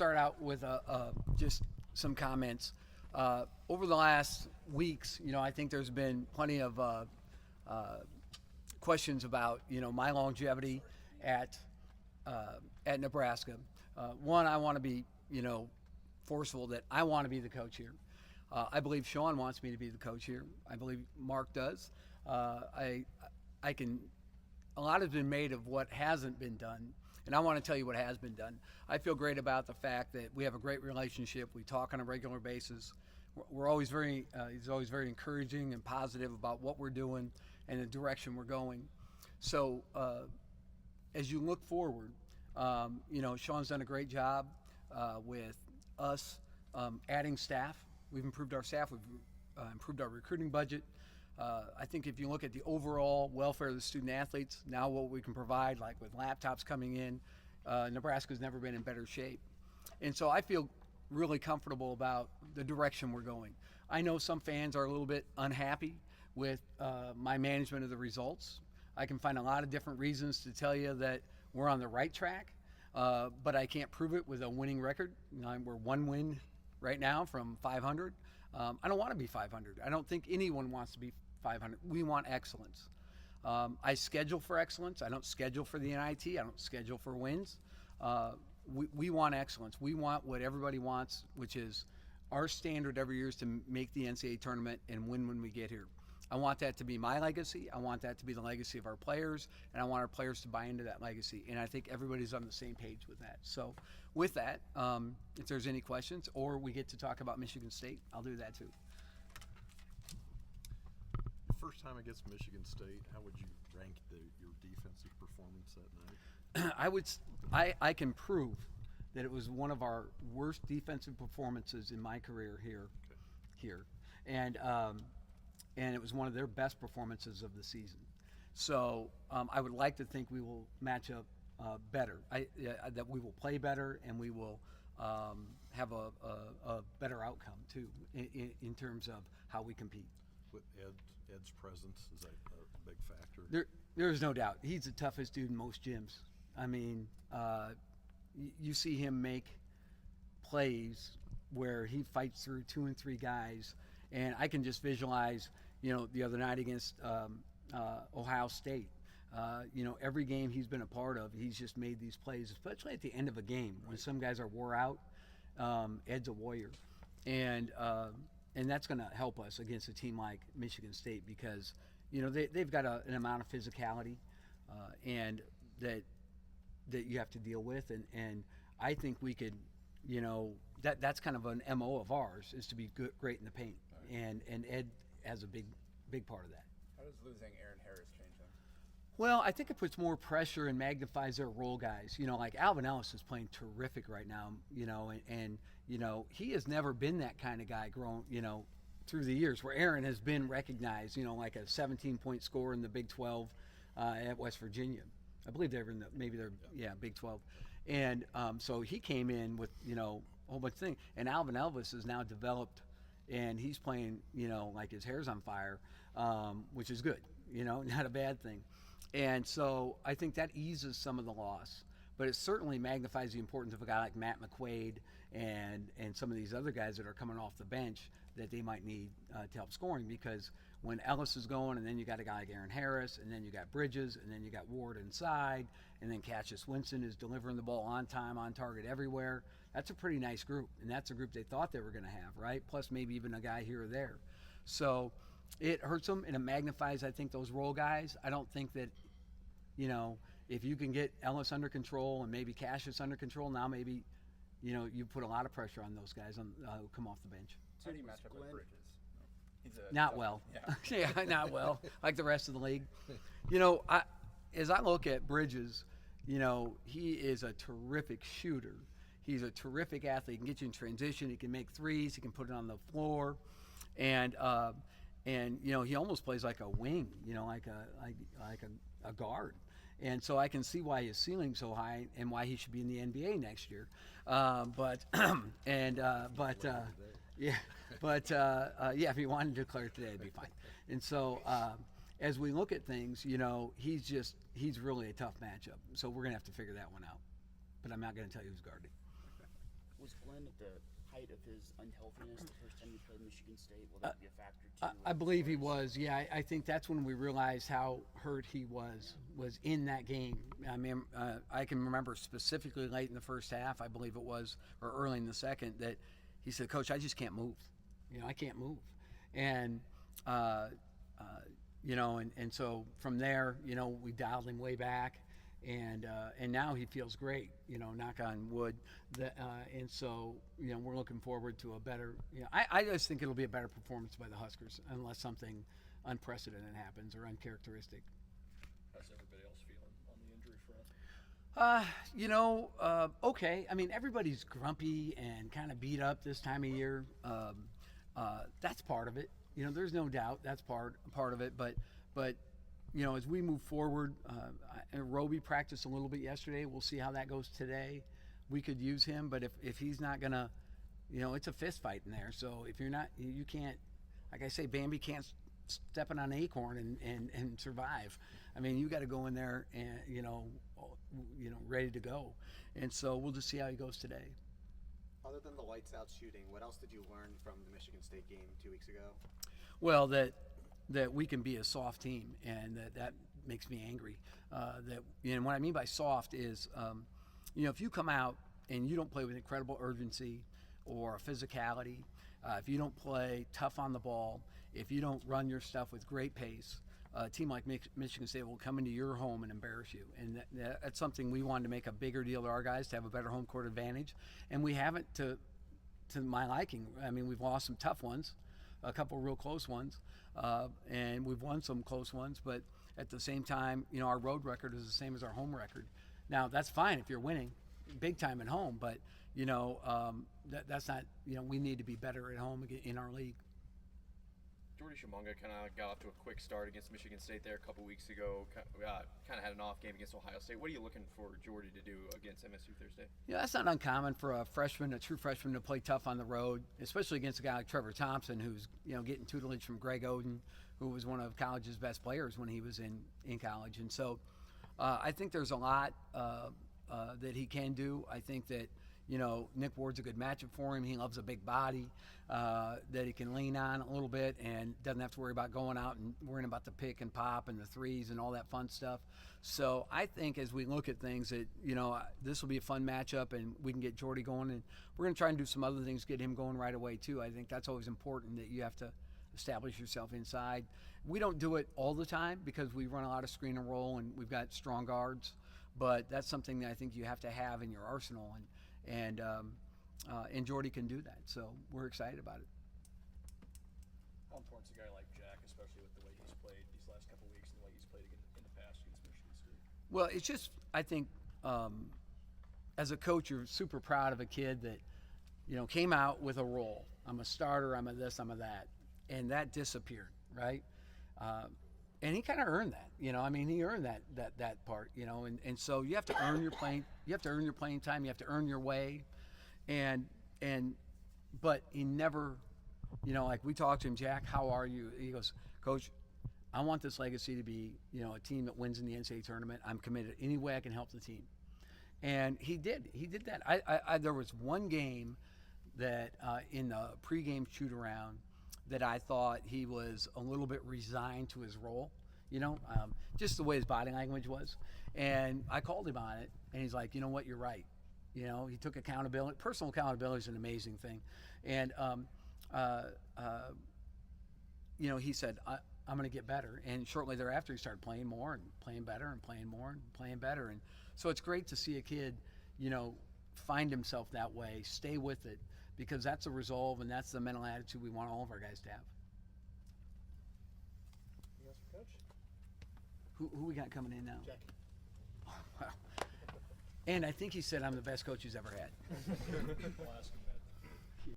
start out with just some comments. Over the last weeks, I think there's been plenty of questions about my longevity at Nebraska. One, I want to be forceful that I want to be the coach here. I believe Sean wants me to be the coach here. I believe Mark does. I can. A lot has been made of what hasn't been done, and I want to tell you what has been done. I feel great about the fact that we have a great relationship. We talk on a regular basis. We're always he's always very encouraging and positive about what we're doing and the direction we're going. So as you look forward, Sean's done a great job with us adding staff. We've improved our staff. We've improved our recruiting budget. I think if you look at the overall welfare of the student athletes, now what we can provide, like with laptops coming in, Nebraska's never been in better shape. And so I feel really comfortable about the direction we're going. I know some fans are a little bit unhappy with my management of the results. I can find a lot of different reasons to tell you that we're on the right track, but I can't prove it with a winning record. We're one win right now from 500. I don't want to be 500. I don't think anyone wants to be 500. We want excellence. I schedule for excellence. I don't schedule for the NIT. I don't schedule for wins. We want excellence. We want what everybody wants, which is our standard every year is to make the NCAA tournament and win when we get here. I want that to be my legacy. I want that to be the legacy of our players, and I want our players to buy into that legacy. And I think everybody's on the same page with that. So with that, if there's any questions or we get to talk about Michigan State, I'll do that too. First time against Michigan State, how would you rank your defensive performance that night? I can prove that it was one of our worst defensive performances in my career here, and it was one of their best performances of the season. So I would like to think we will match up better. That we will play better and we will have a better outcome too in terms of how we compete. With Ed's presence, is that a big factor? There is no doubt. He's the toughest dude in most gyms. I mean, you see him make plays where he fights through 2 and 3 guys, and I can just visualize, the other night against Ohio State. Every game he's been a part of, he's just made these plays, especially at the end of a game when some guys are wore out. Ed's a warrior, and that's going to help us against a team like Michigan State because they've got an amount of physicality and that you have to deal with, and I think we could, that's kind of an MO of ours is to be great in the paint, and Ed has a big part of that. How does losing Aaron Harris change them? Well, I think it puts more pressure and magnifies their role guys. Like Alvin Ellis is playing terrific right now, and he has never been that kind of guy grown, through the years where Aaron has been recognized, like a 17-point scorer in the Big 12 at West Virginia. I believe they're in Big 12. And so he came in with, a whole bunch of things. And Alvin Elvis has now developed, and he's playing, like his hair's on fire, which is good, not a bad thing. And so I think that eases some of the loss. But it certainly magnifies the importance of a guy like Matt McQuaid and some of these other guys that are coming off the bench that they might need to help scoring, because when Ellis is going, and then you got a guy like Aaron Harris, and then you got Bridges, and then you got Ward inside, and then Cassius Winston is delivering the ball on time, on target everywhere. That's a pretty nice group, and that's a group they thought they were going to have, right? Plus maybe even a guy here or there. So it hurts them, and it magnifies, I think, those role guys. I don't think that, if you can get Ellis under control and maybe Cassius under control, now maybe, you put a lot of pressure on those guys who come off the bench. How do you match up with Bridges? Not well. Yeah. Yeah, not well, like the rest of the league. As I look at Bridges, he is a terrific shooter. He's a terrific athlete. He can get you in transition. He can make threes. He can put it on the floor. And he almost plays like a wing, like a guard. And so I can see why his ceiling's so high and why he should be in the NBA next year. If he wanted to declare today, it'd be fine. And so as we look at things, he's really a tough matchup. So we're gonna have to figure that one out. But I'm not gonna tell you who's guarding. Was Glenn at the height of his unhealthiness the first time he played Michigan State? Will that be a factor too? I believe he was. Yeah, I think that's when we realized how hurt he was in that game. I mean, I can remember specifically late in the first half, I believe it was, or early in the second, that he said, "Coach, I just can't move. I can't move." And and so from there, we dialed him way back, and now he feels great. Knock on wood. And so we're looking forward to a better. I just think it'll be a better performance by the Huskers unless something unprecedented happens or uncharacteristic. How's everybody else feeling on the injury front? Okay. I mean, everybody's grumpy and kind of beat up this time of year. That's part of it. There's no doubt that's part of it. But as we move forward, Roby practiced a little bit yesterday. We'll see how that goes today. We could use him, but if he's not gonna, it's a fist fight in there. So if you're not, you can't. Like I say, Bambi can't step on an acorn and survive. I mean, you got to go in there and ready to go. And so we'll just see how he goes today. Other than the lights out shooting, what else did you learn from the Michigan State game 2 weeks ago? Well, that we can be a soft team, and that makes me angry. And what I mean by soft is, if you come out and you don't play with incredible urgency or physicality, if you don't play tough on the ball, if you don't run your stuff with great pace, a team like Michigan State will come into your home and embarrass you. And that's something we wanted to make a bigger deal to our guys, to have a better home court advantage. And we haven't to my liking. I mean, we've lost some tough ones, a couple real close ones, and we've won some close ones. But at the same time, our road record is the same as our home record. Now, that's fine if you're winning big time at home, but, that's not, we need to be better at home in our league. Jordy Shumanga kind of got off to a quick start against Michigan State there a couple weeks ago. Kind of had an off game against Ohio State. What are you looking for Jordy to do against MSU Thursday? That's not uncommon for a true freshman, to play tough on the road, especially against a guy like Trevor Thompson, who's getting tutelage from Greg Oden, who was one of college's best players when he was in college. And so I think there's a lot that he can do. I think that Nick Ward's a good matchup for him. He loves a big body that he can lean on a little bit and doesn't have to worry about going out and worrying about the pick and pop and the threes and all that fun stuff. So I think as we look at things that, this will be a fun matchup and we can get Jordy going, and we're going to try and do some other things to get him going right away too. I think that's always important, that you have to establish yourself inside. We don't do it all the time because we run a lot of screen and roll and we've got strong guards, but that's something that I think you have to have in your arsenal. And Jordy can do that, so we're excited about it. How important is a guy like Jack, especially with the way he's played these last couple of weeks and the way he's played in the past against Michigan State? Well, it's just, I think, as a coach, you're super proud of a kid that, came out with a role. I'm a starter, I'm a this, I'm a that. And that disappeared, right? And he kind of earned that, he earned that part, and so you have to earn your playing, time, you have to earn your way, but he never, like we talked to him, Jack, how are you? He goes, Coach, I want this legacy to be, a team that wins in the NCAA tournament. I'm committed any way I can help the team. And he did that. I there was one game that in the pregame shoot around that I thought he was a little bit resigned to his role, just the way his body language was. And I called him on it, and he's like, you know what, you're right. He took accountability. Personal accountability is an amazing thing. And, he said, I'm going to get better. And shortly thereafter, he started playing more and playing better and playing more and playing better. And so it's great to see a kid, find himself that way, stay with it, because that's the resolve and that's the mental attitude we want all of our guys to have. Anything else for Coach? Who we got coming in now? Jack. Wow. And I think he said I'm the best coach he's ever had. I'll ask him that.